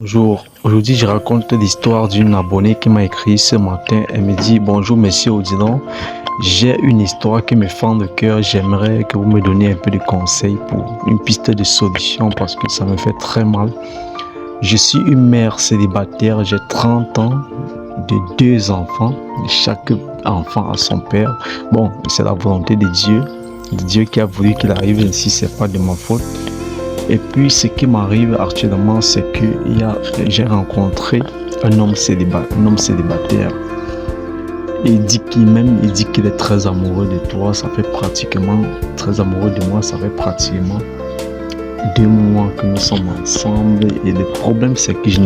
Bonjour, aujourd'hui je raconte l'histoire d'une abonnée qui m'a écrit ce matin. Elle me dit: bonjour monsieur Odilon, j'ai une histoire qui me fend de cœur. J'aimerais que vous me donniez un peu de conseils pour une piste de solution parce que ça me fait très mal. Je suis une mère célibataire, j'ai 30 ans, de deux enfants. Chaque enfant a son père. Bon, c'est la volonté de Dieu qui a voulu qu'il arrive ainsi, c'est pas de ma faute. Et puis, ce qui m'arrive actuellement, c'est que j'ai rencontré un homme célibataire. Il dit qu'il est très amoureux de toi. Ça fait pratiquement, très amoureux de moi, ça fait pratiquement 2 mois que nous sommes ensemble. Et le problème, c'est que je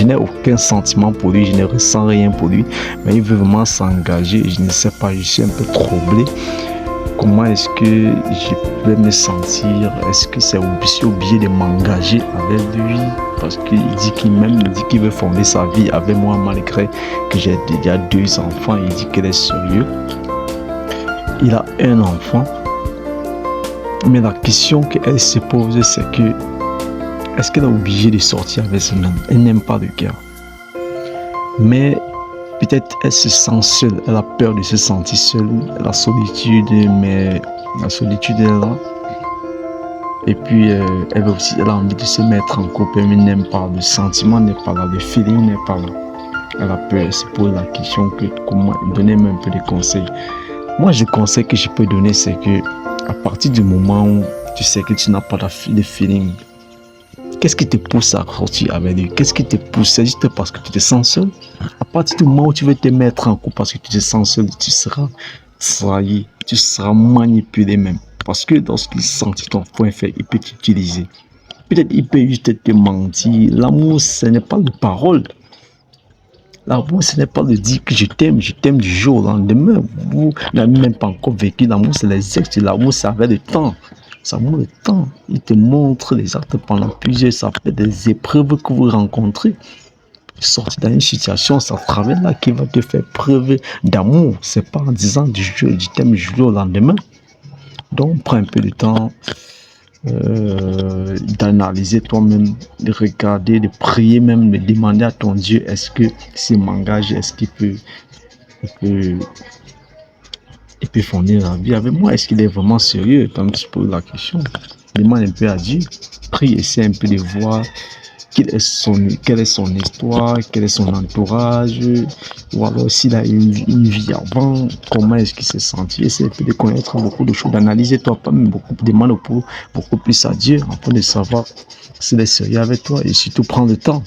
n'ai aucun sentiment pour lui, je ne ressens rien pour lui. Mais il veut vraiment s'engager. Je ne sais pas, je suis un peu troublé. Comment est-ce que je vais me sentir? Est-ce que je suis obligé de m'engager avec lui? Parce qu'il dit qu'il m'aime, il dit qu'il veut fonder sa vie avec moi malgré que j'ai déjà deux enfants. Il dit qu'il est sérieux. Il a un enfant. Mais la question qu'elle se pose, c'est que est-ce qu'elle est obligée de sortir avec son homme? Elle n'aime pas le gars. Mais peut-être elle se sent seule, elle a peur de se sentir seule, la solitude, mais la solitude est là. Et puis elle a envie de se mettre en couple, mais n'aime pas, le sentiment n'est pas là, le feeling n'est pas là. Elle a peur, elle se pose la question que comment donner-moi un peu de conseils. Moi, le conseil que je peux donner, c'est que à partir du moment où tu sais que tu n'as pas de feeling, qu'est-ce qui te pousse à sortir avec lui? Qu'est-ce qui te pousse? C'est juste parce que tu te sens seul? À partir du moment où tu veux te mettre en couple parce que tu te sens seul, tu seras trahi, tu seras manipulé même. Parce que lorsqu'il sentit ton point faible, il peut t'utiliser. Peut-être il peut juste te mentir. L'amour, ce n'est pas de parole. L'amour, ce n'est pas de dire que je t'aime du jour au lendemain. Vous n'avez même pas encore vécu l'amour, c'est les actes. L'amour, ça avait le temps. Ça montre le temps. Il te montre les actes pendant plusieurs, ça fait des épreuves que vous rencontrez. Sortir dans une situation, c'est à travers là qui va te faire preuve d'amour. C'est pas en disant je t'aime du jour au lendemain. Donc, prends un peu de temps d'analyser toi-même, de regarder, de prier même, de demander à ton Dieu, est-ce que s'il m'engage, est-ce il peut fonder la vie avec moi? Est-ce qu'il est vraiment sérieux? Quand tu poses la question, demande un peu à Dieu, prie, essaie un peu de voir quelle est son histoire, quel est son entourage, ou alors s'il a une vie avant, comment est-ce qu'il s'est senti. Essaie un peu de connaître beaucoup de choses, d'analyser toi-même, demande beaucoup plus à Dieu afin de savoir s'il est sérieux avec toi et surtout prendre le temps.